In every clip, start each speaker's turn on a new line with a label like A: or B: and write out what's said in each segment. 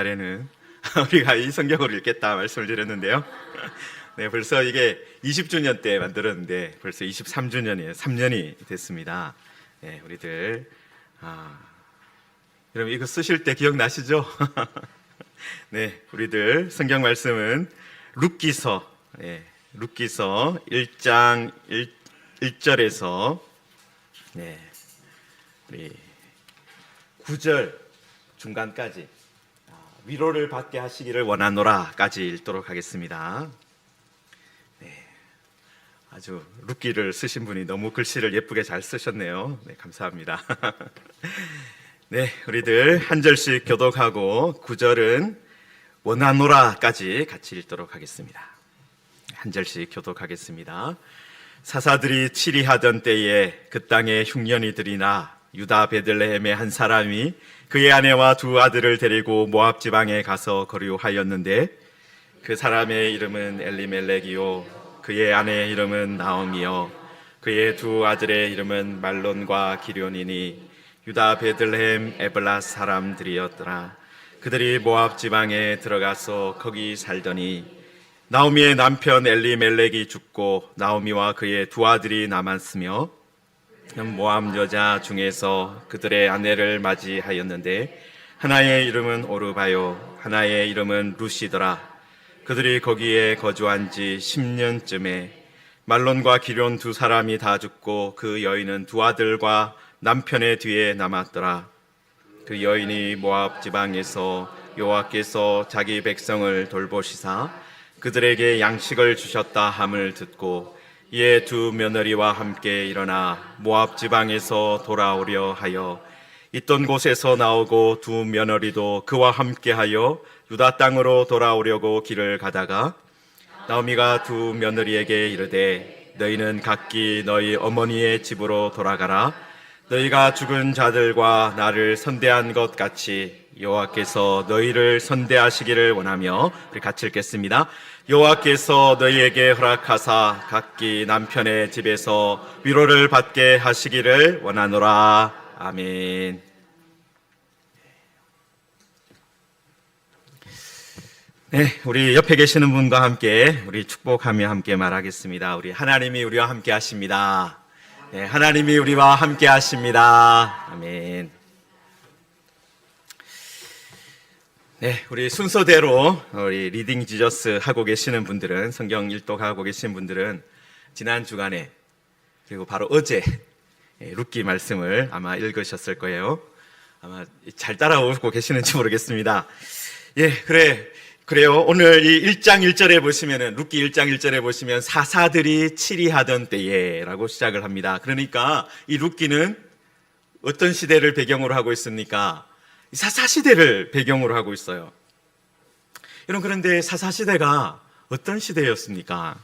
A: 날에는 우리가 이 성경을 읽겠다 말씀을 드렸는데요. 네, 벌써 이게 20주년 때 만들었는데 벌써 23주년이에요. 3년이 됐습니다. 네, 우리들 여러분 이거 쓰실 때 기억나시죠? 네, 우리들 성경 말씀은 룻기서 1장 1절에서 우리 9절 중간까지 위로를 받게 하시기를 원하노라까지 읽도록 하겠습니다. 네, 아주 룻기를 쓰신 분이 너무 글씨를 예쁘게 잘 쓰셨네요. 네, 감사합니다. 네, 우리들 한 절씩 교독하고 9절은 원하노라까지 같이 읽도록 하겠습니다. 한 절씩 교독하겠습니다. 사사들이 치리하던 때에 그 땅에 흉년이들이나 유다 베들레헴의 한 사람이 그의 아내와 두 아들을 데리고 모압 지방에 가서 거류하였는데 그 사람의 이름은 엘리멜렉이요 그의 아내의 이름은 나오미요 그의 두 아들의 이름은 말론과 기련이니 유다 베들레헴 에블라 사람들이었더라. 그들이 모압 지방에 들어가서 거기 살더니 나오미의 남편 엘리멜렉이 죽고 나오미와 그의 두 아들이 남았으며 모압 여자 중에서 그들의 아내를 맞이하였는데 하나의 이름은 오르바요 하나의 이름은 루시더라. 그들이 거기에 거주한 지 10년쯤에 말론과 기럨 두 사람이 다 죽고 그 여인은 두 아들과 남편의 뒤에 남았더라. 그 여인이 모압 지방에서 여호와께서 자기 백성을 돌보시사 그들에게 양식을 주셨다 함을 듣고 이에 두 며느리와 함께 일어나 모압 지방에서 돌아오려 하여 있던 곳에서 나오고 두 며느리도 그와 함께하여 유다 땅으로 돌아오려고 길을 가다가 나오미가 두 며느리에게 이르되 너희는 각기 너희 어머니의 집으로 돌아가라. 너희가 죽은 자들과 나를 선대한 것 같이 여호와께서 너희를 선대하시기를 원하며 우리 같이 읽겠습니다. 여호와께서 너희에게 허락하사 각기 남편의 집에서 위로를 받게 하시기를 원하노라. 아멘. 네, 우리 옆에 계시는 분과 함께 우리 축복하며 함께 말하겠습니다. 우리 하나님이 우리와 함께 하십니다. 네, 하나님이 우리와 함께 하십니다. 아멘. 네, 우리 순서대로 우리 리딩 지저스 하고 계시는 분들은, 성경 일독하고 계신 분들은 지난 주간에 그리고 바로 어제 룻기 말씀을 아마 읽으셨을 거예요. 아마 잘 따라오고 계시는지 모르겠습니다. 예, 그래요. 오늘 이 1장 1절에 보시면은, 룻기 1장 1절에 보시면 사사들이 치리하던 때에 라고 시작을 합니다. 그러니까 이 룻기는 어떤 시대를 배경으로 하고 있습니까? 사사시대를 배경으로 하고 있어요. 여러분, 그런데 사사시대가 어떤 시대였습니까?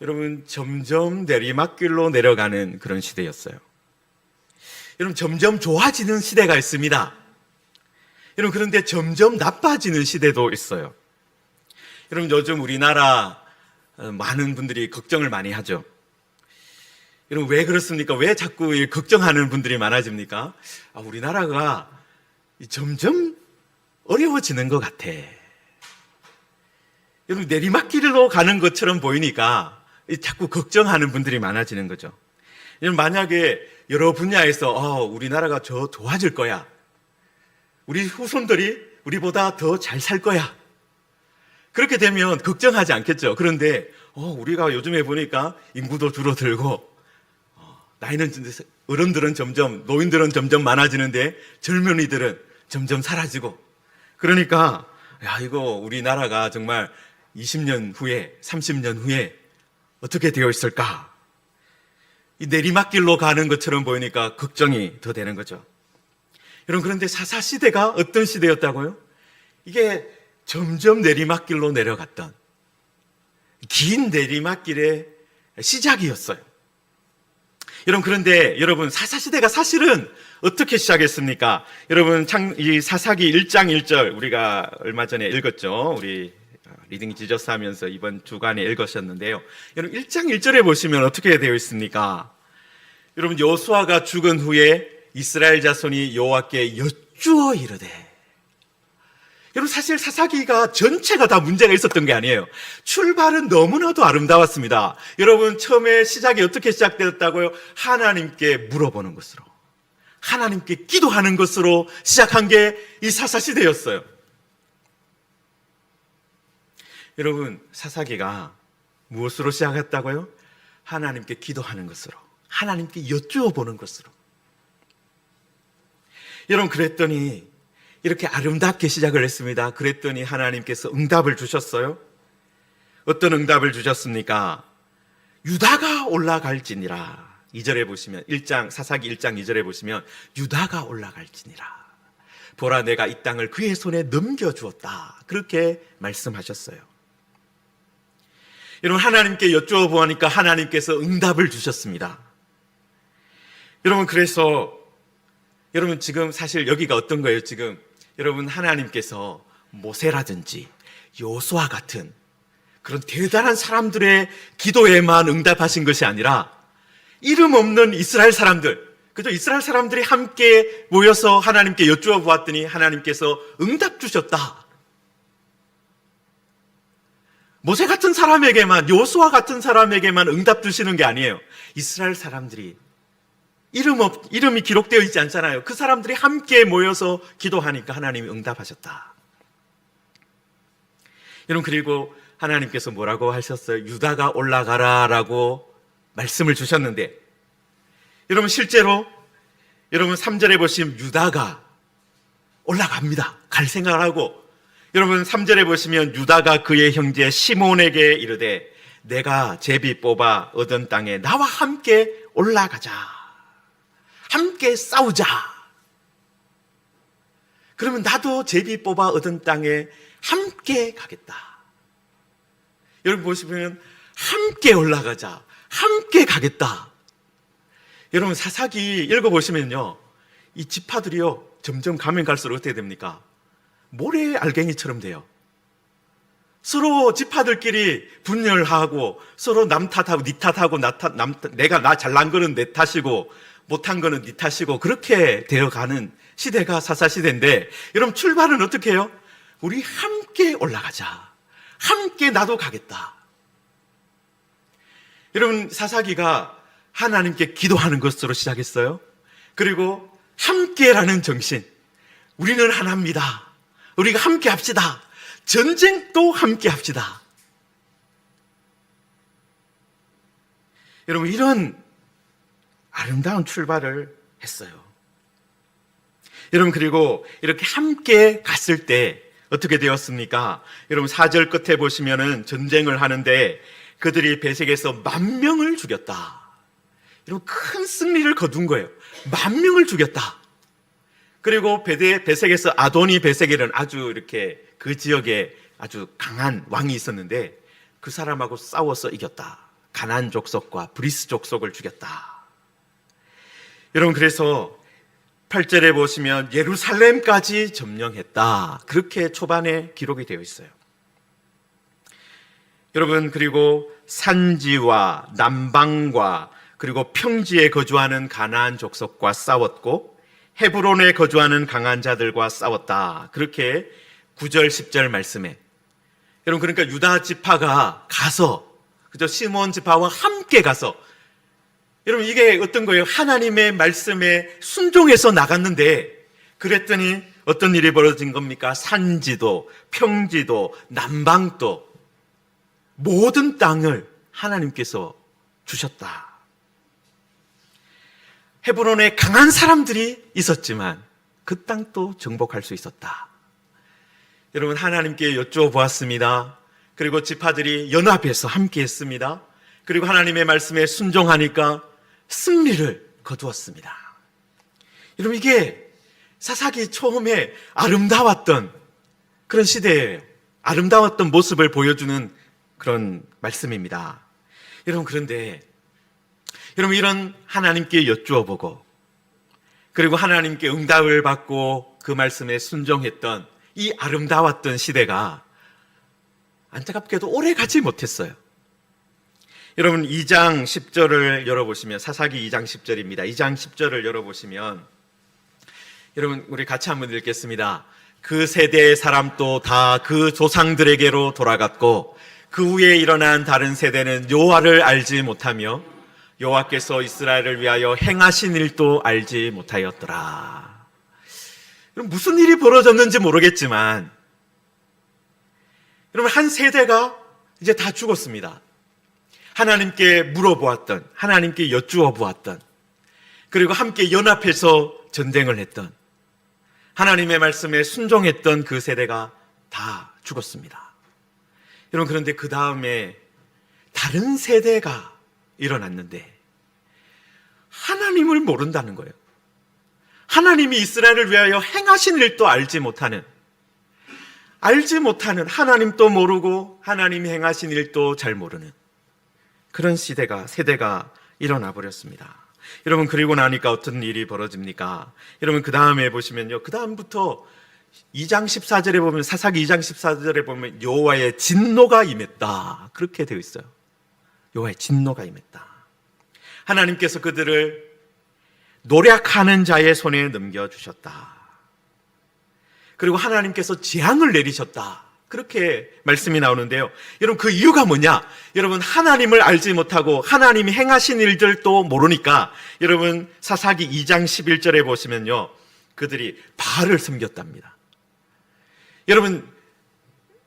A: 여러분, 점점 내리막길로 내려가는 그런 시대였어요. 여러분, 점점 좋아지는 시대가 있습니다. 여러분, 그런데 점점 나빠지는 시대도 있어요. 여러분, 요즘 우리나라 많은 분들이 걱정을 많이 하죠. 여러분, 왜 그렇습니까? 왜 자꾸 걱정하는 분들이 많아집니까? 우리나라가 점점 어려워지는 것 같아. 여러분, 내리막길로 가는 것처럼 보이니까 자꾸 걱정하는 분들이 많아지는 거죠. 여러분, 만약에 여러 분야에서 우리나라가 더 좋아질 거야, 우리 후손들이 우리보다 더 잘 살 거야, 그렇게 되면 걱정하지 않겠죠. 그런데 우리가 요즘에 보니까 인구도 줄어들고 나이는, 어른들은 점점, 노인들은 점점 많아지는데 젊은이들은 점점 사라지고, 그러니까 이거 우리나라가 정말 20년 후에, 30년 후에 어떻게 되어 있을까? 이 내리막길로 가는 것처럼 보이니까 걱정이 더 되는 거죠. 여러분, 그런데 사사시대가 어떤 시대였다고요? 이게 점점 내리막길로 내려갔던 긴 내리막길의 시작이었어요. 여러분, 그런데 여러분, 사사시대가 사실은 어떻게 시작했습니까? 여러분, 이 사사기 1장 1절 우리가 얼마 전에 읽었죠. 우리 리딩 지저스 하면서 이번 주간에 읽으셨는데요. 여러분, 1장 1절에 보시면 어떻게 되어 있습니까? 여러분, 여호수아가 죽은 후에 이스라엘 자손이 여호와께 여쭈어 이르되, 여러분, 사실 사사기가 전체가 다 문제가 있었던 게 아니에요. 출발은 너무나도 아름다웠습니다. 여러분, 처음에 시작이 어떻게 시작되었다고요? 하나님께 물어보는 것으로, 하나님께 기도하는 것으로 시작한 게 이 사사시대였어요. 여러분, 사사기가 무엇으로 시작했다고요? 하나님께 기도하는 것으로, 하나님께 여쭈어 보는 것으로. 여러분, 그랬더니 이렇게 아름답게 시작을 했습니다. 그랬더니 하나님께서 응답을 주셨어요. 어떤 응답을 주셨습니까? 유다가 올라갈지니라. 2절에 보시면, 사사기 1장 2절에 보시면 유다가 올라갈지니라. 보라, 내가 이 땅을 그의 손에 넘겨주었다. 그렇게 말씀하셨어요. 여러분, 하나님께 여쭈어 보니까 하나님께서 응답을 주셨습니다. 여러분, 그래서 여러분, 지금 사실 여기가 어떤 거예요? 지금 여러분, 하나님께서 모세라든지 여호수아 같은 그런 대단한 사람들의 기도에만 응답하신 것이 아니라 이름 없는 이스라엘 사람들, 그죠? 이스라엘 사람들이 함께 모여서 하나님께 여쭈어 보았더니 하나님께서 응답 주셨다. 모세 같은 사람에게만, 여호수아 같은 사람에게만 응답 주시는 게 아니에요. 이스라엘 사람들이 이름이 기록되어 있지 않잖아요. 그 사람들이 함께 모여서 기도하니까 하나님이 응답하셨다. 여러분, 그리고 하나님께서 뭐라고 하셨어요? 유다가 올라가라 라고 말씀을 주셨는데, 여러분, 실제로 여러분 3절에 보시면 유다가 올라갑니다. 갈 생각을 하고, 여러분 3절에 보시면 유다가 그의 형제 시몬에게 이르되 내가 제비 뽑아 얻은 땅에 나와 함께 올라가자. 함께 싸우자. 그러면 나도 제비 뽑아 얻은 땅에 함께 가겠다. 여러분 보시면 함께 올라가자, 함께 가겠다. 여러분, 사사기 읽어보시면요, 이 지파들이요 점점 가면 갈수록 어떻게 됩니까? 모래 알갱이처럼 돼요. 서로 지파들끼리 분열하고 서로 남 탓하고 니 탓하고 내가 나 잘난 거는 내 탓이고 못한 거는 네 탓이고 그렇게 되어가는 시대가 사사시대인데, 여러분, 출발은 어떻게 해요? 우리 함께 올라가자. 함께 나도 가겠다. 여러분, 사사기가 하나님께 기도하는 것으로 시작했어요. 그리고 함께라는 정신. 우리는 하나입니다. 우리가 함께 합시다. 전쟁도 함께 합시다. 여러분, 이런 아름다운 출발을 했어요. 여러분, 그리고 이렇게 함께 갔을 때 어떻게 되었습니까? 여러분, 4절 끝에 보시면은 전쟁을 하는데 그들이 베색에서 10,000명을 죽였다. 여러분, 큰 승리를 거둔 거예요. 10,000명을 죽였다. 그리고 베색에서 아도니 베색이라는 아주 이렇게 그 지역에 아주 강한 왕이 있었는데 그 사람하고 싸워서 이겼다. 가나안 족속과 브리스 족속을 죽였다. 여러분, 그래서 8절에 보시면 예루살렘까지 점령했다. 그렇게 초반에 기록이 되어 있어요. 여러분, 그리고 산지와 남방과 그리고 평지에 거주하는 가나안 족속과 싸웠고 헤브론에 거주하는 강한 자들과 싸웠다. 그렇게 9절 10절 말씀에, 여러분, 그러니까 유다 지파가 가서, 그죠? 시몬 지파와 함께 가서, 여러분, 이게 어떤 거예요? 하나님의 말씀에 순종해서 나갔는데 그랬더니 어떤 일이 벌어진 겁니까? 산지도 평지도 남방도 모든 땅을 하나님께서 주셨다. 헤브론에 강한 사람들이 있었지만 그 땅도 정복할 수 있었다. 여러분, 하나님께 여쭈어 보았습니다. 그리고 지파들이 연합해서 함께 했습니다. 그리고 하나님의 말씀에 순종하니까 승리를 거두었습니다. 여러분, 이게 사사기 처음에 아름다웠던 그런 시대예요. 아름다웠던 모습을 보여주는 그런 말씀입니다. 여러분, 그런데 여러분, 이런 하나님께 여쭈어보고 그리고 하나님께 응답을 받고 그 말씀에 순종했던 이 아름다웠던 시대가 안타깝게도 오래 가지 못했어요. 여러분, 2장 10절을 열어보시면, 사사기 2장 10절입니다. 2장 10절을 열어보시면, 여러분, 우리 같이 한번 읽겠습니다. 그 세대의 사람도 다 그 조상들에게로 돌아갔고 그 후에 일어난 다른 세대는 여호와를 알지 못하며 여호와께서 이스라엘을 위하여 행하신 일도 알지 못하였더라. 무슨 일이 벌어졌는지 모르겠지만 여러분, 한 세대가 이제 다 죽었습니다. 하나님께 물어보았던, 하나님께 여쭈어 보았던, 그리고 함께 연합해서 전쟁을 했던, 하나님의 말씀에 순종했던 그 세대가 다 죽었습니다. 여러분, 그런데 그 다음에 다른 세대가 일어났는데 하나님을 모른다는 거예요. 하나님이 이스라엘을 위하여 행하신 일도 알지 못하는, 하나님도 모르고 하나님이 행하신 일도 잘 모르는 그런 세대가 일어나 버렸습니다. 여러분, 그리고 나니까 어떤 일이 벌어집니까? 여러분, 그 다음에 보시면요, 그 다음부터 2장 14절에 보면, 사사기 2장 14절에 보면 여호와의 진노가 임했다, 그렇게 되어 있어요. 여호와의 진노가 임했다. 하나님께서 그들을 노략하는 자의 손에 넘겨주셨다. 그리고 하나님께서 재앙을 내리셨다, 그렇게 말씀이 나오는데요. 여러분, 그 이유가 뭐냐? 여러분, 하나님을 알지 못하고 하나님이 행하신 일들도 모르니까, 여러분, 사사기 2장 11절에 보시면요, 그들이 바알을 섬겼답니다. 여러분,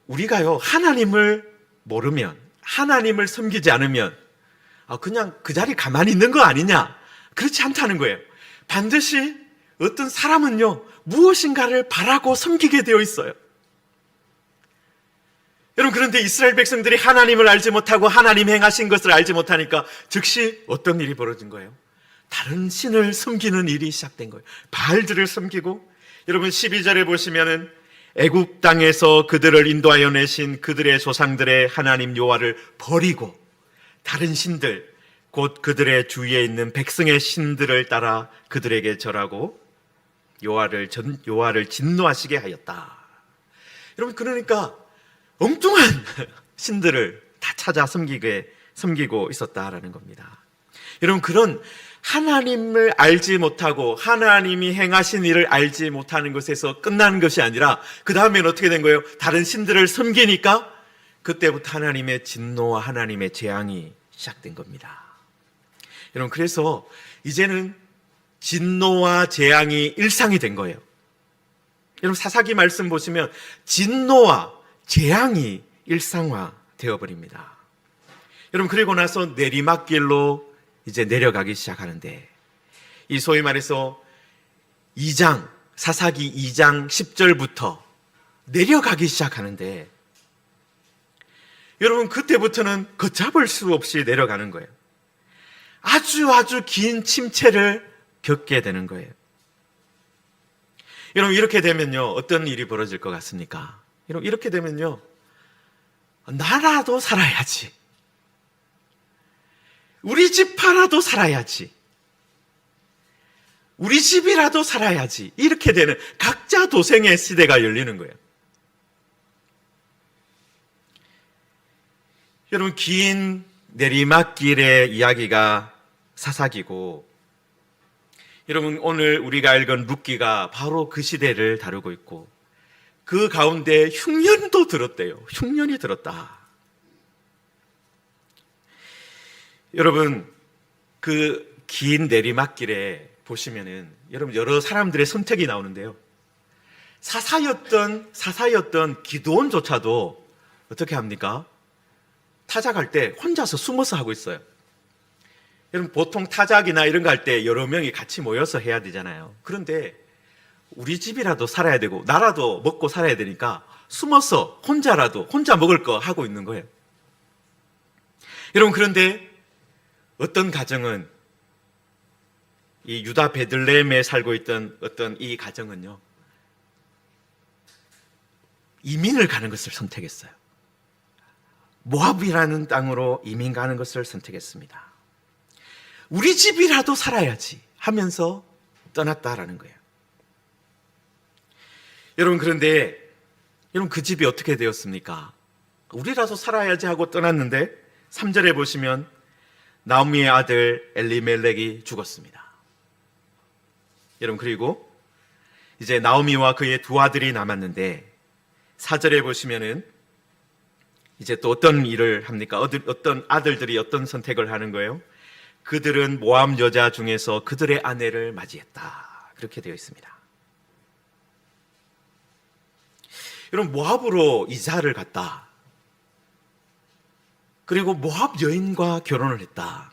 A: 우리가요, 하나님을 모르면, 하나님을 섬기지 않으면 그냥 그 자리 가만히 있는 거 아니냐? 그렇지 않다는 거예요. 반드시 어떤 사람은요, 무엇인가를 바라고 섬기게 되어 있어요. 여러분, 그런데 이스라엘 백성들이 하나님을 알지 못하고 하나님 행하신 것을 알지 못하니까 즉시 어떤 일이 벌어진 거예요? 다른 신을 섬기는 일이 시작된 거예요. 바알들을 섬기고, 여러분 12절에 보시면은 애굽 땅에서 그들을 인도하여 내신 그들의 조상들의 하나님 여호와를 버리고 다른 신들, 곧 그들의 주위에 있는 백성의 신들을 따라 그들에게 절하고 여호와를 진노하시게 하였다. 여러분, 그러니까 엉뚱한 신들을 다 찾아 섬기고 있었다라는 겁니다. 여러분, 그런 하나님을 알지 못하고 하나님이 행하신 일을 알지 못하는 것에서 끝나는 것이 아니라 그 다음에는 어떻게 된 거예요? 다른 신들을 섬기니까 그때부터 하나님의 진노와 하나님의 재앙이 시작된 겁니다. 여러분, 그래서 이제는 진노와 재앙이 일상이 된 거예요. 여러분, 사사기 말씀 보시면 진노와 재앙이 일상화 되어버립니다. 여러분, 그리고 나서 내리막길로 이제 내려가기 시작하는데, 이 소위 말해서 사사기 2장 10절부터 내려가기 시작하는데, 여러분, 그때부터는 걷잡을 수 없이 내려가는 거예요. 아주 긴 침체를 겪게 되는 거예요. 여러분, 이렇게 되면요, 어떤 일이 벌어질 것 같습니까? 여러분, 이렇게 되면요, 나라도 살아야지, 우리 집 하나도 살아야지, 우리 집이라도 살아야지, 이렇게 되는 각자 도생의 시대가 열리는 거예요. 여러분, 긴 내리막길의 이야기가 사사기고, 여러분, 오늘 우리가 읽은 룻기가 바로 그 시대를 다루고 있고, 그 가운데 흉년도 들었대요. 흉년이 들었다. 여러분, 그 긴 내리막길에 보시면은 여러분, 여러 사람들의 선택이 나오는데요, 사사였던 기드온조차도 어떻게 합니까? 타작할 때 혼자서 숨어서 하고 있어요. 여러분, 보통 타작이나 이런 거 할 때 여러 명이 같이 모여서 해야 되잖아요. 그런데 우리 집이라도 살아야 되고 나라도 먹고 살아야 되니까 숨어서 혼자 먹을 거 하고 있는 거예요. 여러분, 그런데 어떤 가정은, 이 유다 베들레헴에 살고 있던 어떤 이 가정은요, 이민을 가는 것을 선택했어요. 모압이라는 땅으로 이민 가는 것을 선택했습니다. 우리 집이라도 살아야지 하면서 떠났다라는 거예요. 여러분, 그런데 여러분, 그 집이 어떻게 되었습니까? 우리라도 살아야지 하고 떠났는데 3절에 보시면 나오미의 아들 엘리멜렉이 죽었습니다. 여러분, 그리고 이제 나오미와 그의 두 아들이 남았는데 4절에 보시면은 이제 또 어떤 일을 합니까? 어떤 아들들이 어떤 선택을 하는 거예요? 그들은 모압 여자 중에서 그들의 아내를 맞이했다. 그렇게 되어 있습니다. 여러분, 모압으로 이사를 갔다. 그리고 모압 여인과 결혼을 했다.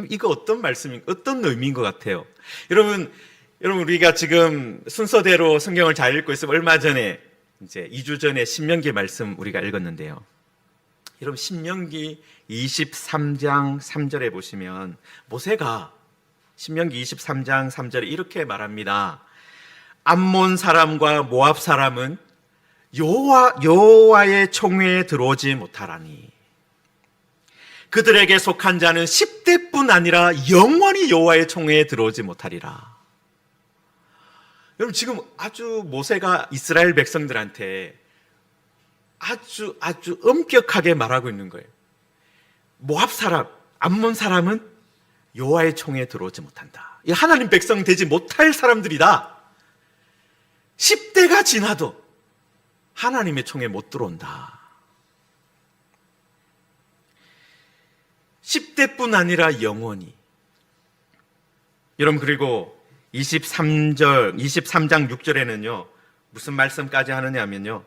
A: 이거 어떤 어떤 의미인 것 같아요? 여러분, 우리가 지금 순서대로 성경을 잘 읽고 있으면 얼마 전에 이제 2주 전에 신명기 말씀 우리가 읽었는데요. 여러분, 신명기 23장 3절에 보시면 모세가 신명기 23장 3절에 이렇게 말합니다. 암몬 사람과 모압 사람은 여호와의 총회에 들어오지 못하라니 그들에게 속한 자는 10대뿐 아니라 영원히 여호와의 총회에 들어오지 못하리라. 여러분, 지금 아주 모세가 이스라엘 백성들한테 아주 엄격하게 말하고 있는 거예요. 모압 사람, 암몬 사람은 여호와의 총회에 들어오지 못한다. 이 하나님 백성 되지 못할 사람들이다. 10대가 지나도 하나님의 총회에 못 들어온다. 10대뿐 아니라 영원히. 여러분, 그리고 23장 6절에는요 무슨 말씀까지 하느냐면요,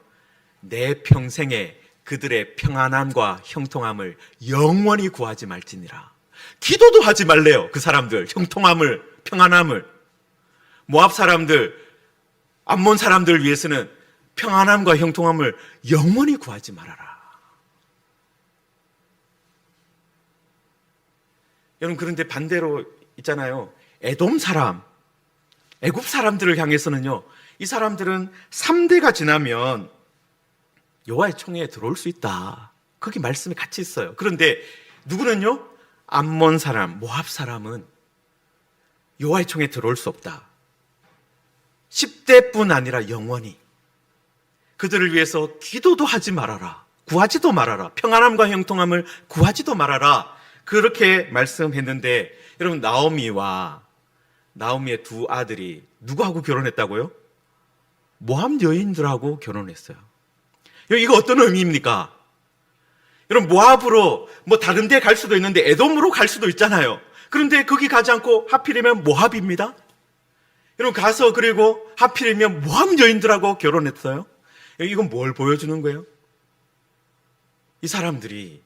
A: 내 평생에 그들의 평안함과 형통함을 영원히 구하지 말지니라. 기도도 하지 말래요. 그 사람들 형통함을, 평안함을. 모압 사람들, 암몬 사람들 위해서는 평안함과 형통함을 영원히 구하지 말아라. 여러분, 그런데 반대로 있잖아요. 에돔 사람, 애굽 사람들을 향해서는요, 이 사람들은 3대가 지나면 여호와의 총회에 들어올 수 있다. 거기 말씀이 같이 있어요. 그런데 누구는요? 암몬 사람, 모압 사람은 여호와의 총회에 들어올 수 없다. 10대뿐 아니라 영원히. 그들을 위해서 기도도 하지 말아라. 구하지도 말아라. 평안함과 형통함을 구하지도 말아라. 그렇게 말씀했는데, 여러분, 나오미의 두 아들이 누구하고 결혼했다고요? 모압 여인들하고 결혼했어요. 이거 어떤 의미입니까? 여러분, 모압으로 다른 데 갈 수도 있는데 에돔으로 갈 수도 있잖아요. 그런데 거기 가지 않고 하필이면 모압입니다. 여러분, 가서 그리고 하필이면 모압 여인들하고 결혼했어요. 이건 뭘 보여주는 거예요? 이 사람들이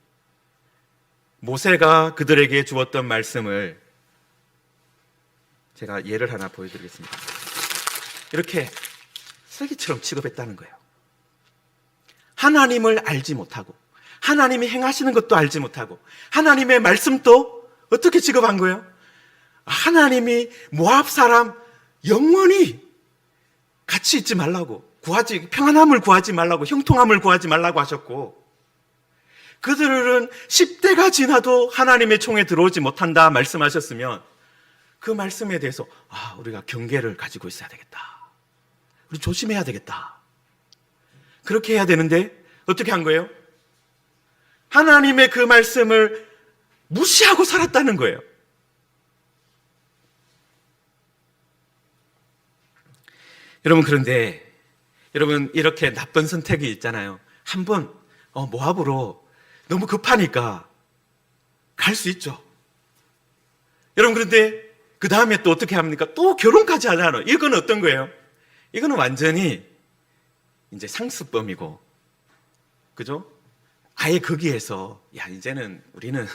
A: 모세가 그들에게 주었던 말씀을 제가 예를 하나 보여드리겠습니다. 이렇게 쓰레기처럼 취급했다는 거예요. 하나님을 알지 못하고, 하나님이 행하시는 것도 알지 못하고, 하나님의 말씀도 어떻게 취급한 거예요? 하나님이 모압 사람 영원히 같이 있지 말라고, 평안함을 구하지 말라고, 형통함을 구하지 말라고 하셨고, 그들은 10대가 지나도 하나님의 총에 들어오지 못한다 말씀하셨으면 그 말씀에 대해서 우리가 경계를 가지고 있어야 되겠다. 우리 조심해야 되겠다. 그렇게 해야 되는데 어떻게 한 거예요? 하나님의 그 말씀을 무시하고 살았다는 거예요. 여러분, 그런데 여러분, 이렇게 나쁜 선택이 있잖아요. 한번 모압으로 너무 급하니까 갈 수 있죠. 여러분, 그런데 그 다음에 또 어떻게 합니까? 또 결혼까지 하잖아요. 이건 어떤 거예요? 이거는 완전히 이제 상습범이고, 그죠? 아예 거기에서 이제는 우리는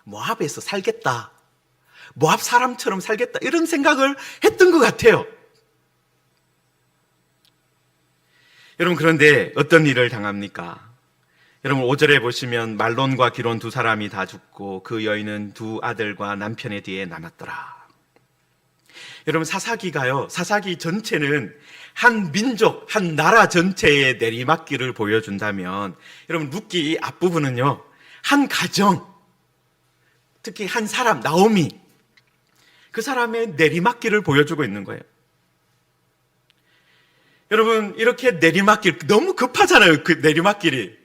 A: 모압에서 살겠다, 모압 사람처럼 살겠다, 이런 생각을 했던 것 같아요. 여러분, 그런데 어떤 일을 당합니까? 여러분, 5절에 보시면 말론과 기론 두 사람이 다 죽고 그 여인은 두 아들과 남편의 뒤에 남았더라. 여러분, 사사기 전체는 한 민족, 한 나라 전체의 내리막길을 보여준다면, 여러분, 룻기 이 앞부분은요, 한 가정, 특히 한 사람, 나오미, 그 사람의 내리막길을 보여주고 있는 거예요. 여러분, 이렇게 내리막길, 너무 급하잖아요, 그 내리막길이.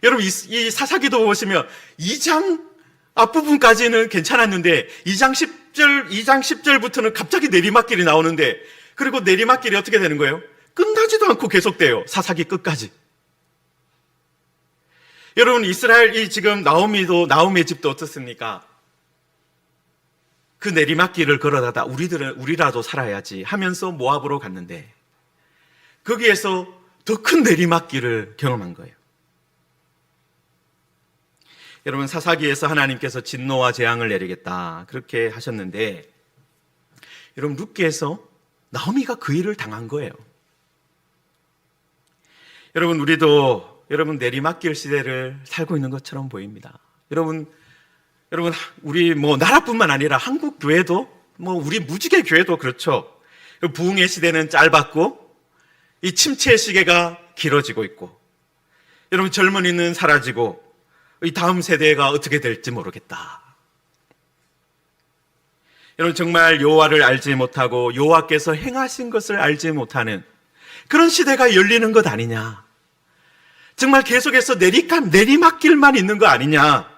A: 여러분, 이 사사기도 보시면 2장 앞부분까지는 괜찮았는데 2장 10절부터는 갑자기 내리막길이 나오는데, 그리고 내리막길이 어떻게 되는 거예요? 끝나지도 않고 계속돼요. 사사기 끝까지. 여러분, 이스라엘이 지금 나오미의 집도 어떻습니까? 그 내리막길을 걸어다가 우리라도 살아야지 하면서 모압으로 갔는데 거기에서 더 큰 내리막길을 경험한 거예요. 여러분, 사사기에서 하나님께서 진노와 재앙을 내리겠다 그렇게 하셨는데, 여러분, 룻기에서 나오미가 그 일을 당한 거예요. 여러분, 우리도 내리막길 시대를 살고 있는 것처럼 보입니다. 여러분, 우리 나라뿐만 아니라 한국 교회도, 우리 무지개 교회도 그렇죠. 부흥의 시대는 짧았고 이 침체의 시계가 길어지고 있고, 여러분, 젊은이는 사라지고 이 다음 세대가 어떻게 될지 모르겠다. 여러분, 정말 여호와를 알지 못하고 여호와께서 행하신 것을 알지 못하는 그런 시대가 열리는 것 아니냐. 정말 계속해서 내리막길만 있는 거 아니냐.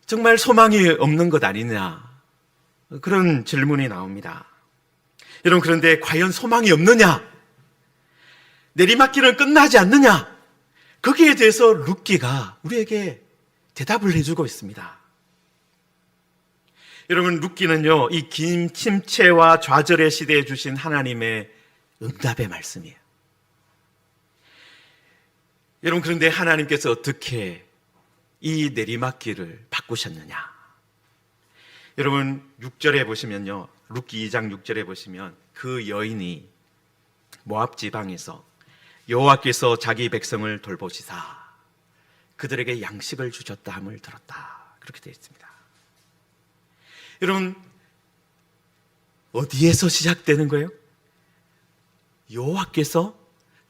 A: 정말 소망이 없는 것 아니냐. 그런 질문이 나옵니다. 여러분, 그런데 과연 소망이 없느냐? 내리막길은 끝나지 않느냐? 거기에 대해서 룻기가 우리에게 대답을 해주고 있습니다. 여러분, 룻기는요, 이 긴 침체와 좌절의 시대에 주신 하나님의 응답의 말씀이에요. 여러분, 그런데 하나님께서 어떻게 이 내리막길을 바꾸셨느냐? 여러분, 6절에 보시면요, 룻기 2장 6절에 보시면 그 여인이 모압 지방에서 여호와께서 자기 백성을 돌보시사 그들에게 양식을 주셨다 함을 들었다. 그렇게 되어 있습니다. 여러분, 어디에서 시작되는 거예요? 여호와께서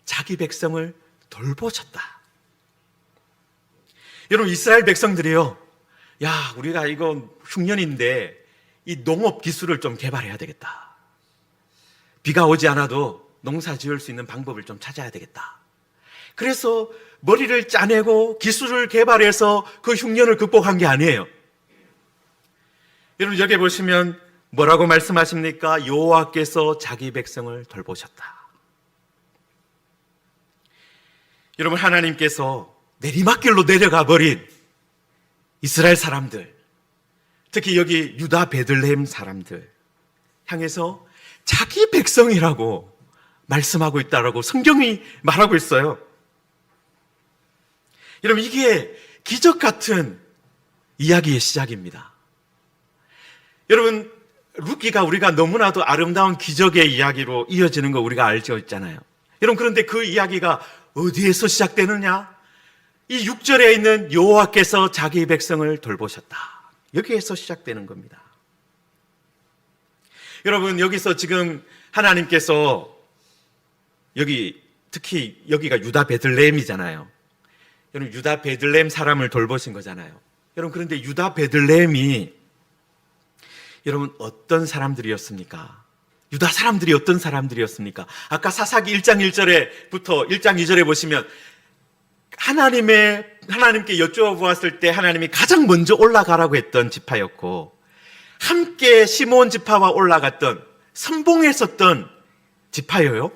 A: 자기 백성을 돌보셨다. 여러분, 이스라엘 백성들이요, 우리가 이거 흉년인데 이 농업 기술을 좀 개발해야 되겠다. 비가 오지 않아도 농사 지을 수 있는 방법을 좀 찾아야 되겠다. 그래서 머리를 짜내고 기술을 개발해서 그 흉년을 극복한 게 아니에요. 여러분, 여기 보시면 뭐라고 말씀하십니까? 여호와께서 자기 백성을 돌보셨다. 여러분, 하나님께서 내리막길로 내려가 버린 이스라엘 사람들, 특히 여기 유다 베들레헴 사람들 향해서 자기 백성이라고 말씀하고 있다라고 성경이 말하고 있어요. 여러분, 이게 기적 같은 이야기의 시작입니다. 여러분, 룻기가 우리가 너무나도 아름다운 기적의 이야기로 이어지는 거 우리가 알고 있잖아요. 여러분, 그런데 그 이야기가 어디에서 시작되느냐? 이 6절에 있는 여호와께서 자기 백성을 돌보셨다. 여기에서 시작되는 겁니다. 여러분, 여기서 지금 하나님께서 특히 여기가 유다 베들레헴이잖아요. 여러분, 유다 베들레헴 사람을 돌보신 거잖아요. 여러분, 그런데 유다 베들레헴이 여러분 어떤 사람들이었습니까? 유다 사람들이 어떤 사람들이었습니까? 아까 사사기 1장 1절에부터 1장 2절에 보시면 하나님께 여쭤보았을 때 하나님이 가장 먼저 올라가라고 했던 지파였고, 함께 시므온 지파와 올라갔던 선봉에 섰던 지파예요.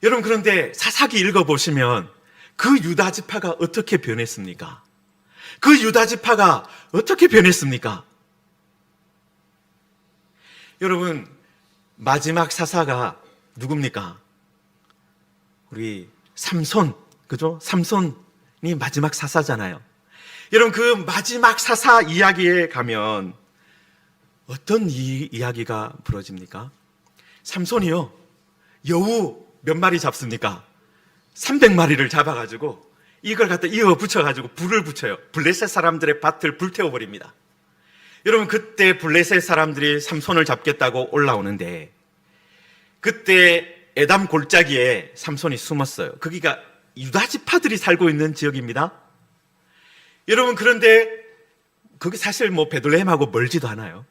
A: 여러분, 그런데 사사기 읽어보시면 그 유다 지파가 어떻게 변했습니까? 그 유다 지파가 어떻게 변했습니까? 여러분, 마지막 사사가 누굽니까? 우리 삼손, 그죠? 삼손이 마지막 사사잖아요. 여러분, 그 마지막 사사 이야기에 가면 어떤 이야기가 벌어집니까? 삼손이요, 여우 몇 마리 잡습니까? 300마리를 잡아가지고 이걸 갖다 이어 붙여가지고 불을 붙여요. 블레셋 사람들의 밭을 불태워버립니다. 여러분, 그때 블레셋 사람들이 삼손을 잡겠다고 올라오는데 그때 에담 골짜기에 삼손이 숨었어요. 거기가 유다 지파들이 살고 있는 지역입니다. 여러분, 그런데 거기 사실 베들레헴하고 멀지도 않아요.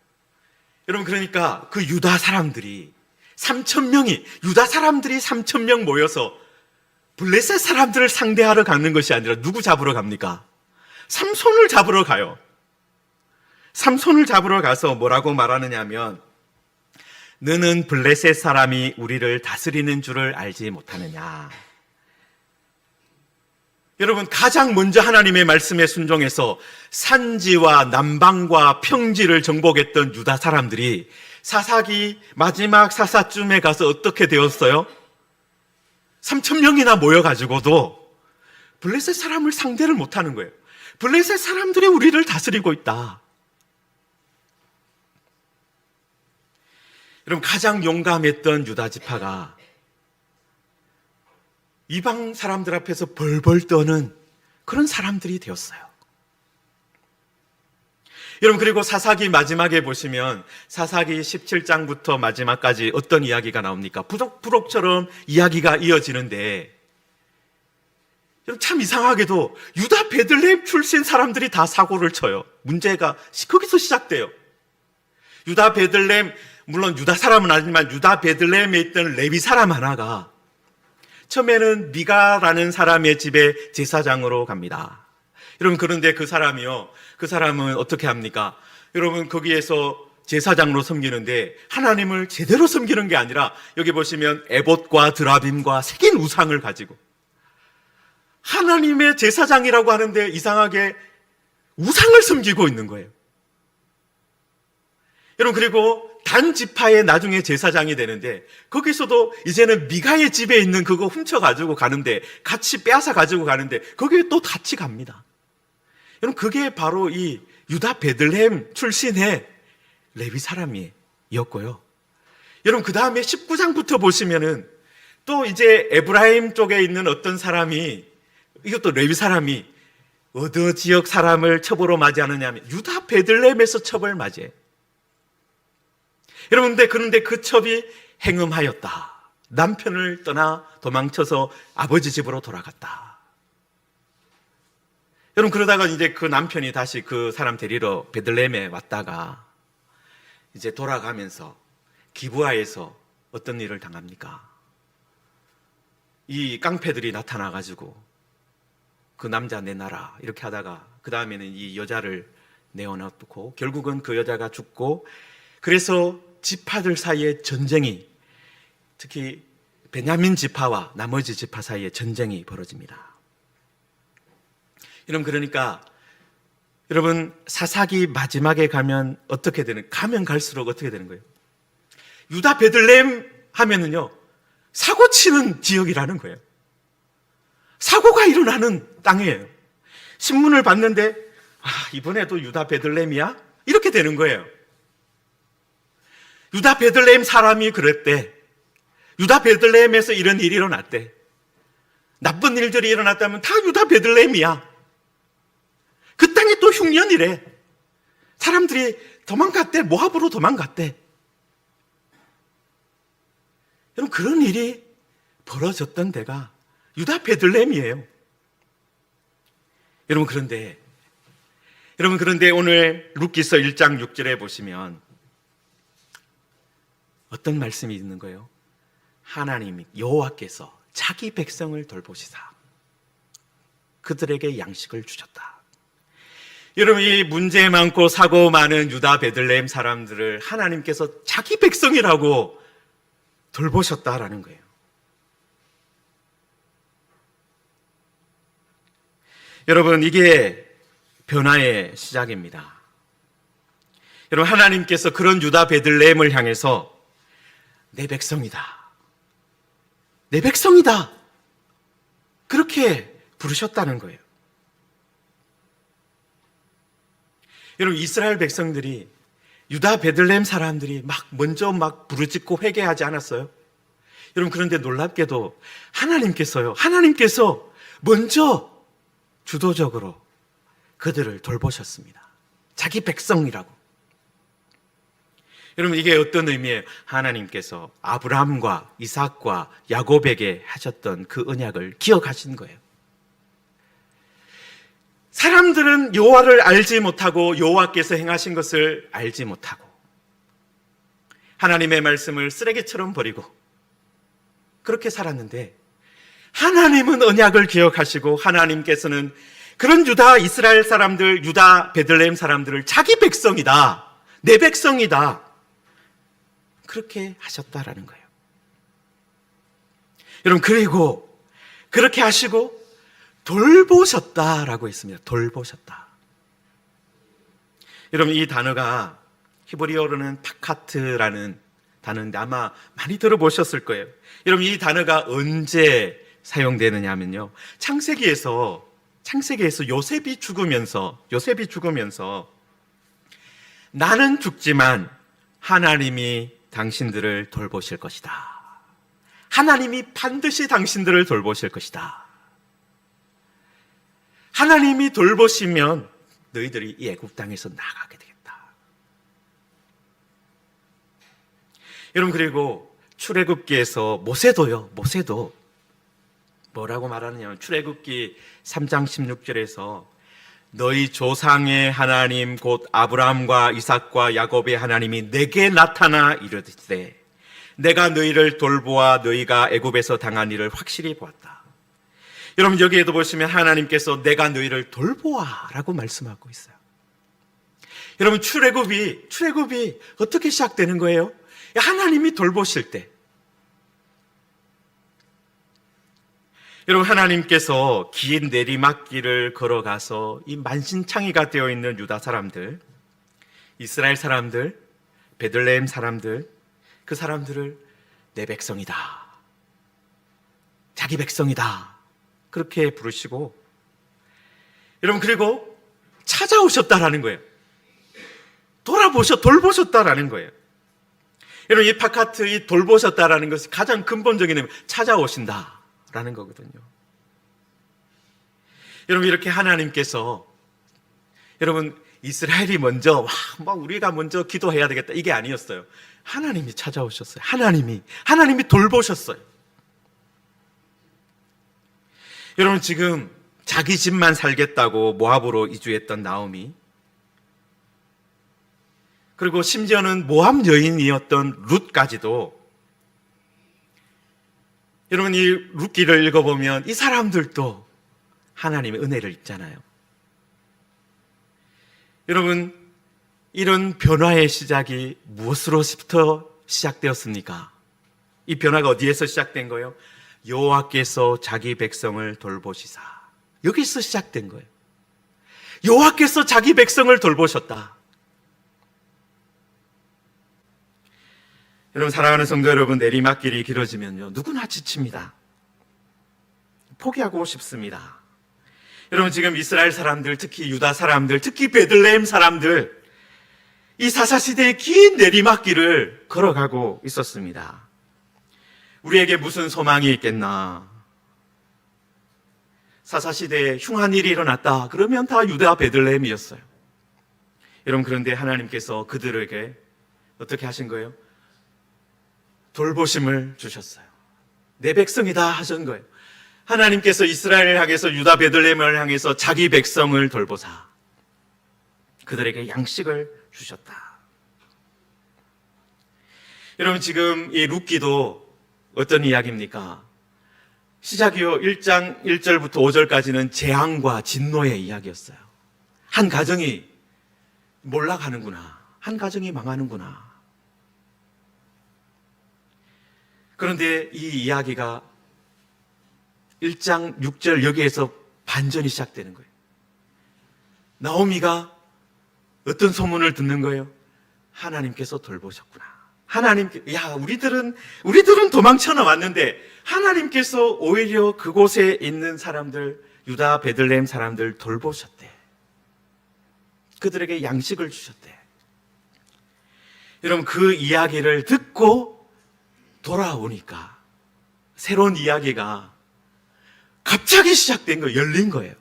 A: 여러분, 그러니까 그 유다 사람들이 3,000명이, 유다 사람들이 3,000명 모여서 블레셋 사람들을 상대하러 가는 것이 아니라 누구 잡으러 갑니까? 삼손을 잡으러 가요. 삼손을 잡으러 가서 뭐라고 말하느냐 하면 너는 블레셋 사람이 우리를 다스리는 줄을 알지 못하느냐. 여러분, 가장 먼저 하나님의 말씀에 순종해서 산지와 남방과 평지를 정복했던 유다 사람들이 사사기 마지막 사사쯤에 가서 어떻게 되었어요? 3,000명이나 모여가지고도 블레셋 사람을 상대를 못하는 거예요. 블레셋 사람들이 우리를 다스리고 있다. 여러분, 가장 용감했던 유다 지파가 이방 사람들 앞에서 벌벌 떠는 그런 사람들이 되었어요. 여러분, 그리고 사사기 마지막에 보시면 사사기 17장부터 마지막까지 어떤 이야기가 나옵니까? 부록부록처럼 이야기가 이어지는데 여러분, 참 이상하게도 유다 베들레헴 출신 사람들이 다 사고를 쳐요. 문제가 거기서 시작돼요. 유다 베들레헴, 물론 유다 사람은 아니지만 유다 베들레헴에 있던 레위 사람 하나가 처음에는 미가라는 사람의 집에 제사장으로 갑니다. 여러분, 그런데 그 사람은 어떻게 합니까? 여러분, 거기에서 제사장으로 섬기는데 하나님을 제대로 섬기는 게 아니라 여기 보시면 에봇과 드라빔과 새긴 우상을 가지고 하나님의 제사장이라고 하는데 이상하게 우상을 섬기고 있는 거예요. 여러분, 그리고 단 지파의 나중에 제사장이 되는데 거기서도 이제는 미가의 집에 있는 그거 훔쳐가지고 가는데 같이 빼앗아 가지고 가는데 거기에 또 같이 갑니다. 여러분, 그게 바로 이 유다 베들레헴 출신의 레위 사람이었고요. 여러분, 그 다음에 19장부터 보시면은 또 이제 에브라임 쪽에 있는 어떤 사람이, 이것도 레위 사람이 어느 지역 사람을 첩으로 맞이하느냐 하면 유다 베들레헴에서 첩을 맞이해요. 여러분, 그런데 그 첩이 행음하였다. 남편을 떠나 도망쳐서 아버지 집으로 돌아갔다. 여러분, 그러다가 이제 그 남편이 다시 그 사람 데리러 베들레헴에 왔다가 이제 돌아가면서 기브아에서 어떤 일을 당합니까? 이 깡패들이 나타나가지고 그 남자 내놔라 이렇게 하다가 그 다음에는 이 여자를 내어놓고 결국은 그 여자가 죽고, 그래서 지파들 사이에 전쟁이, 특히 베냐민 지파와 나머지 지파 사이에 전쟁이 벌어집니다. 여러분, 그러니까 여러분, 사사기 마지막에 가면 가면 갈수록 어떻게 되는 거예요? 유다 베들레헴 하면은요, 사고 치는 지역이라는 거예요. 사고가 일어나는 땅이에요. 신문을 봤는데 이번에도 유다 베들레헴이야? 이렇게 되는 거예요. 유다 베들레헴 사람이 그랬대. 유다 베들레헴에서 이런 일이 일어났대. 나쁜 일들이 일어났다면 다 유다 베들레헴이야. 그 땅에 또 흉년이래. 사람들이 도망갔대. 모압으로 도망갔대. 여러분, 그런 일이 벌어졌던 데가 유다 베들레헴이에요. 여러분, 그런데 오늘 룻기서 1장 6절에 보시면 어떤 말씀이 있는 거예요? 하나님 여호와께서 자기 백성을 돌보시사 그들에게 양식을 주셨다. 여러분, 이 문제 많고 사고 많은 유다 베들레헴 사람들을 하나님께서 자기 백성이라고 돌보셨다라는 거예요. 여러분, 이게 변화의 시작입니다. 여러분, 하나님께서 그런 유다 베들레헴을 향해서 내 백성이다. 내 백성이다. 그렇게 부르셨다는 거예요. 여러분, 이스라엘 백성들이 유다 베들레헴 사람들이 먼저 부르짖고 회개하지 않았어요? 여러분, 그런데 놀랍게도 하나님께서 먼저 주도적으로 그들을 돌보셨습니다. 자기 백성이라고. 여러분, 이게 어떤 의미예요? 하나님께서 아브라함과 이삭과 야곱에게 하셨던 그 언약을 기억하신 거예요. 사람들은 여호와를 알지 못하고 여호와께서 행하신 것을 알지 못하고 하나님의 말씀을 쓰레기처럼 버리고 그렇게 살았는데, 하나님은 언약을 기억하시고 하나님께서는 그런 유다 이스라엘 사람들, 유다 베들레헴 사람들을 자기 백성이다, 내 백성이다, 그렇게 하셨다라는 거예요. 여러분, 그리고 그렇게 하시고 돌보셨다라고 했습니다. 돌보셨다. 여러분, 이 단어가 히브리어로는 파카트라는 단어인데 아마 많이 들어보셨을 거예요. 여러분, 이 단어가 언제 사용되느냐 하면요, 창세기에서 요셉이 죽으면서 나는 죽지만 하나님이 당신들을 돌보실 것이다. 하나님이 반드시 당신들을 돌보실 것이다. 하나님이 돌보시면 너희들이 이 애굽 땅에서 나가게 되겠다. 여러분, 그리고 출애굽기에서 모세도 뭐라고 말하느냐면, 출애굽기 3장 16절에서 너희 조상의 하나님 곧 아브라함과 이삭과 야곱의 하나님이 내게 나타나 이르시되 내가 너희를 돌보아 너희가 애굽에서 당한 일을 확실히 보았다. 여러분, 여기에도 보시면 하나님께서 내가 너희를 돌보아 라고 말씀하고 있어요. 여러분, 출애굽이 어떻게 시작되는 거예요? 하나님이 돌보실 때. 여러분, 하나님께서 긴 내리막길을 걸어가서 이 만신창이가 되어 있는 유다 사람들, 이스라엘 사람들, 베들레헴 사람들, 그 사람들을 내 백성이다, 자기 백성이다, 그렇게 부르시고, 여러분, 그리고 찾아오셨다라는 거예요. 돌보셨다라는 거예요. 여러분, 이 파카트, 이 돌보셨다라는 것이 가장 근본적인 의미, 찾아오신다라는 거거든요. 여러분, 이렇게 하나님께서, 여러분, 이스라엘이 먼저 우리가 먼저 기도해야 되겠다, 이게 아니었어요. 하나님이 찾아오셨어요. 하나님이 돌보셨어요. 여러분, 지금 자기 집만 살겠다고 모압으로 이주했던 나오미, 그리고 심지어는 모압 여인이었던 룻까지도, 여러분, 이 룻기를 읽어보면 이 사람들도 하나님의 은혜를 입잖아요. 여러분, 이런 변화의 시작이 무엇으로부터 시작되었습니까? 이 변화가 어디에서 시작된 거예요? 여호와께서 자기 백성을 돌보시사. 여기서 시작된 거예요. 여호와께서 자기 백성을 돌보셨다. 여러분, 사랑하는 성도 여러분, 내리막길이 길어지면요, 누구나 지칩니다. 포기하고 싶습니다. 여러분, 지금 이스라엘 사람들, 특히 유다 사람들, 특히 베들레헴 사람들, 이 사사시대의 긴 내리막길을 걸어가고 있었습니다. 우리에게 무슨 소망이 있겠나? 사사시대에 흉한 일이 일어났다 그러면 다 유다 베들레헴이었어요. 여러분, 그런데 하나님께서 그들에게 어떻게 하신 거예요? 돌보심을 주셨어요. 내 백성이다 하신 거예요. 하나님께서 이스라엘을 향해서, 유다 베들레헴을 향해서 자기 백성을 돌보사 그들에게 양식을 주셨다. 여러분, 지금 이 룻기도 어떤 이야기입니까? 시작이요, 1장 1절부터 5절까지는 재앙과 진노의 이야기였어요. 한 가정이 몰락하는구나, 한 가정이 망하는구나. 그런데 이 이야기가 1장 6절 여기에서 반전이 시작되는 거예요. 나오미가 어떤 소문을 듣는 거예요? 하나님께서 돌보셨구나. 우리들은 도망쳐 나왔는데 하나님께서 오히려 그곳에 있는 사람들, 유다 베들레헴 사람들 돌보셨대. 그들에게 양식을 주셨대. 여러분, 그 이야기를 듣고 돌아오니까 새로운 이야기가 갑자기 시작된 거예요. 열린 거예요.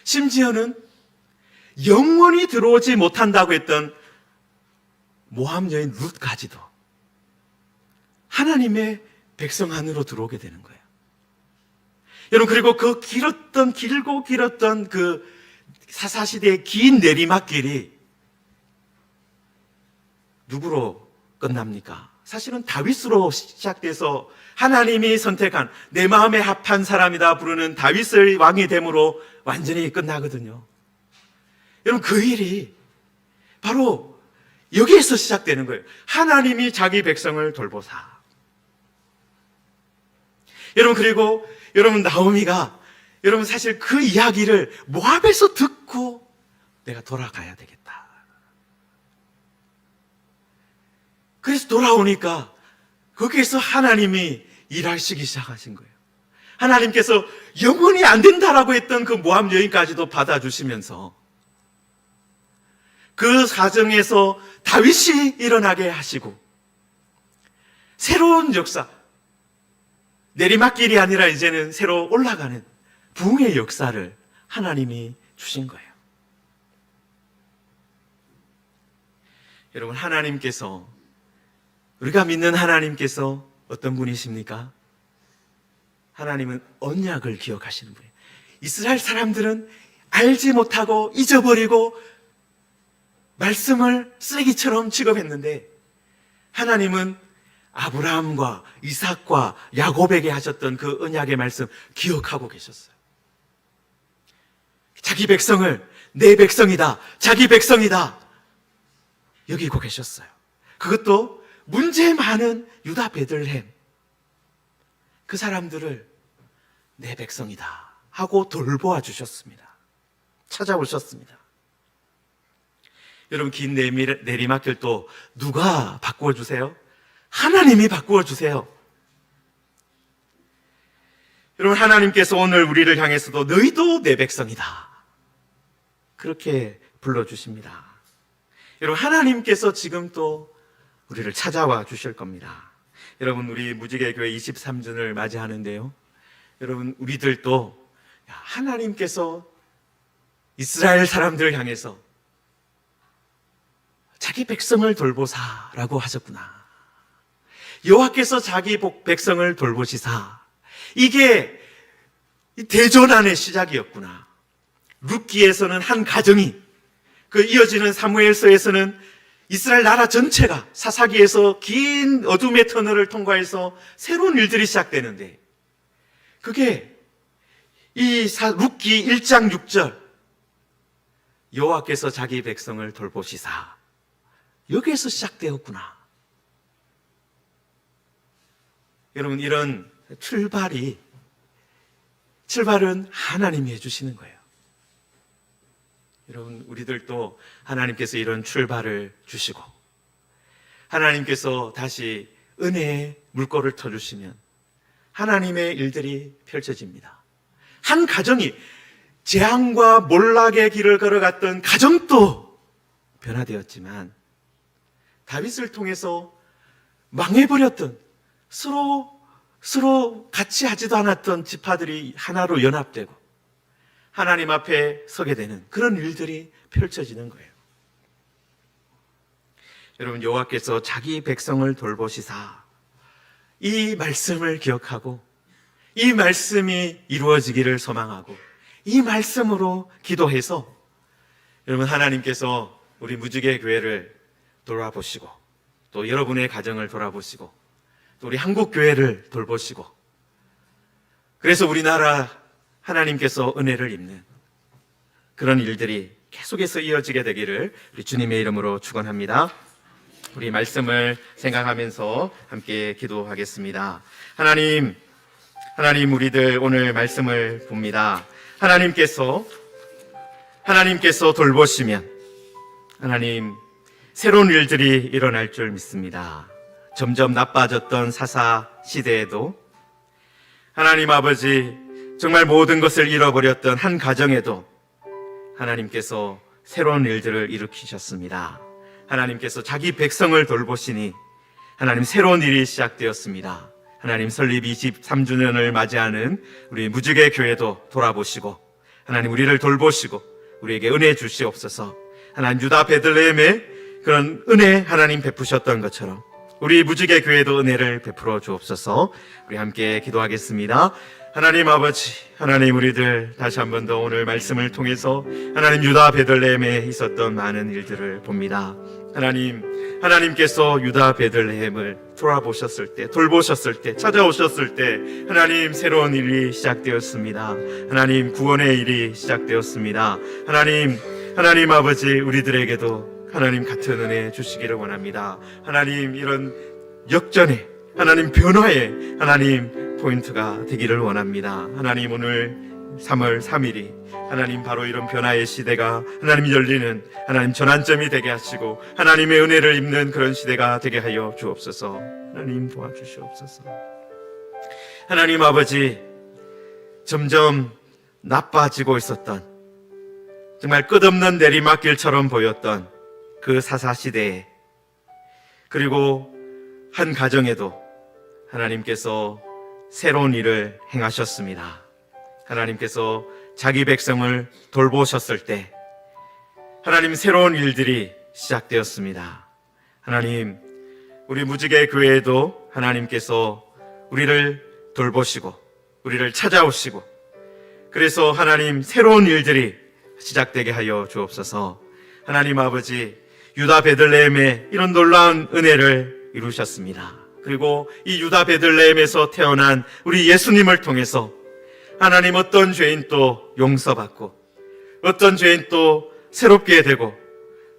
A: 심지어는 영원히 들어오지 못한다고 했던 모함 여인 룻까지도 하나님의 백성 안으로 들어오게 되는 거예요. 여러분, 그리고 그 길고 길었던 그 사사시대의 긴 내리막길이 누구로 끝납니까? 사실은 다윗으로 시작돼서 하나님이 선택한 내 마음에 합한 사람이다 부르는 다윗의 왕이 됨으로 완전히 끝나거든요. 여러분, 그 일이 바로 여기에서 시작되는 거예요. 하나님이 자기 백성을 돌보사. 여러분, 그리고 여러분, 나오미가 여러분 사실 그 이야기를 모압에서 듣고 내가 돌아가야 되겠다. 그래서 돌아오니까 거기에서 하나님이 일하시기 시작하신 거예요. 하나님께서 영원히 안 된다라고 했던 그 모압 여인까지도 받아주시면서 그 사정에서 다윗이 일어나게 하시고 새로운 역사, 내리막길이 아니라 이제는 새로 올라가는 부흥의 역사를 하나님이 주신 거예요. 여러분, 하나님께서, 우리가 믿는 하나님께서 어떤 분이십니까? 하나님은 언약을 기억하시는 분이에요. 이스라엘 사람들은 알지 못하고 잊어버리고 말씀을 쓰레기처럼 취급했는데 하나님은 아브라함과 이삭과 야곱에게 하셨던 그 언약의 말씀 기억하고 계셨어요. 자기 백성을 내 백성이다, 자기 백성이다 여기고 계셨어요. 그것도 문제 많은 유다 베들레헴, 그 사람들을 내 백성이다 하고 돌보아 주셨습니다. 찾아오셨습니다. 여러분, 긴 내리막길도 누가 바꾸어 주세요? 하나님이 바꾸어 주세요. 여러분, 하나님께서 오늘 우리를 향해서도 너희도 내 백성이다 그렇게 불러주십니다. 여러분, 하나님께서 지금 또 우리를 찾아와 주실 겁니다. 여러분, 우리 무지개교회 23주년을 맞이하는데요, 여러분, 우리들도 하나님께서 이스라엘 사람들을 향해서 자기 백성을 돌보사라고 하셨구나, 여호와께서 자기 백성을 돌보시사, 이게 대전환의 시작이었구나. 룻기에서는 한 가정이, 그 이어지는 사무엘서에서는 이스라엘 나라 전체가 사사기에서 긴 어둠의 터널을 통과해서 새로운 일들이 시작되는데, 그게 이 룻기 1장 6절 여호와께서 자기 백성을 돌보시사, 여기에서 시작되었구나. 여러분, 이런 출발은 하나님이 해주시는 거예요. 여러분, 우리들도 하나님께서 이런 출발을 주시고 하나님께서 다시 은혜의 물꼬를 터주시면 하나님의 일들이 펼쳐집니다. 한 가정이, 재앙과 몰락의 길을 걸어갔던 가정도 변화되었지만, 다윗을 통해서 망해버렸던, 서로 같이 하지도 않았던 지파들이 하나로 연합되고 하나님 앞에 서게 되는 그런 일들이 펼쳐지는 거예요. 여러분, 여호와께서 자기 백성을 돌보시사, 이 말씀을 기억하고 이 말씀이 이루어지기를 소망하고 이 말씀으로 기도해서 여러분, 하나님께서 우리 무지개 교회를 돌아보시고 또 여러분의 가정을 돌아보시고 또 우리 한국 교회를 돌보시고, 그래서 우리나라 하나님께서 은혜를 입는 그런 일들이 계속해서 이어지게 되기를 우리 주님의 이름으로 축원합니다. 우리 말씀을 생각하면서 함께 기도하겠습니다. 하나님, 우리들 오늘 말씀을 봅니다. 하나님께서 돌보시면 하나님, 새로운 일들이 일어날 줄 믿습니다. 점점 나빠졌던 사사 시대에도 하나님 아버지, 정말 모든 것을 잃어버렸던 한 가정에도 하나님께서 새로운 일들을 일으키셨습니다. 하나님께서 자기 백성을 돌보시니 하나님, 새로운 일이 시작되었습니다. 하나님, 설립 23주년을 맞이하는 우리 무지개 교회도 돌아보시고 하나님, 우리를 돌보시고 우리에게 은혜 주시옵소서. 하나님, 유다 베들레헴에 그런 은혜 하나님 베푸셨던 것처럼 우리 무지개 교회도 은혜를 베풀어 주옵소서. 우리 함께 기도하겠습니다. 하나님 아버지, 하나님 우리들 다시 한 번 더 오늘 말씀을 통해서 하나님 유다 베들레헴에 있었던 많은 일들을 봅니다. 하나님께서 유다 베들레헴을 돌보셨을 때, 찾아오셨을 때 하나님 새로운 일이 시작되었습니다. 하나님 구원의 일이 시작되었습니다. 하나님 아버지, 우리들에게도 하나님 같은 은혜 주시기를 원합니다. 하나님 이런 역전의 하나님 변화의 하나님 포인트가 되기를 원합니다. 하나님 오늘 3월 3일이 하나님 바로 이런 변화의 시대가 하나님 열리는 하나님 전환점이 되게 하시고 하나님의 은혜를 입는 그런 시대가 되게 하여 주옵소서. 하나님 도와주시옵소서. 하나님 아버지, 점점 나빠지고 있었던 정말 끝없는 내리막길처럼 보였던 그 사사시대에, 그리고 한 가정에도 하나님께서 새로운 일을 행하셨습니다. 하나님께서 자기 백성을 돌보셨을 때 하나님 새로운 일들이 시작되었습니다. 하나님, 우리 무지개 교회에도 하나님께서 우리를 돌보시고 우리를 찾아오시고, 그래서 하나님 새로운 일들이 시작되게 하여 주옵소서. 하나님 아버지, 유다 베들레헴에 이런 놀라운 은혜를 이루셨습니다. 그리고 이 유다 베들레헴에서 태어난 우리 예수님을 통해서 하나님 어떤 죄인 또 용서받고, 어떤 죄인 또 새롭게 되고,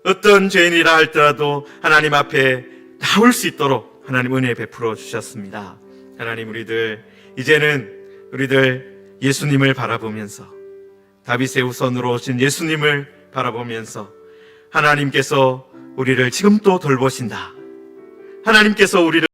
A: 어떤 죄인이라 할지라도 하나님 앞에 나올 수 있도록 하나님 은혜 베풀어 주셨습니다. 하나님, 이제는 우리들 예수님을 바라보면서, 다윗의 후손으로 오신 예수님을 바라보면서 하나님께서 우리를 지금 또 돌보신다. 하나님께서 우리를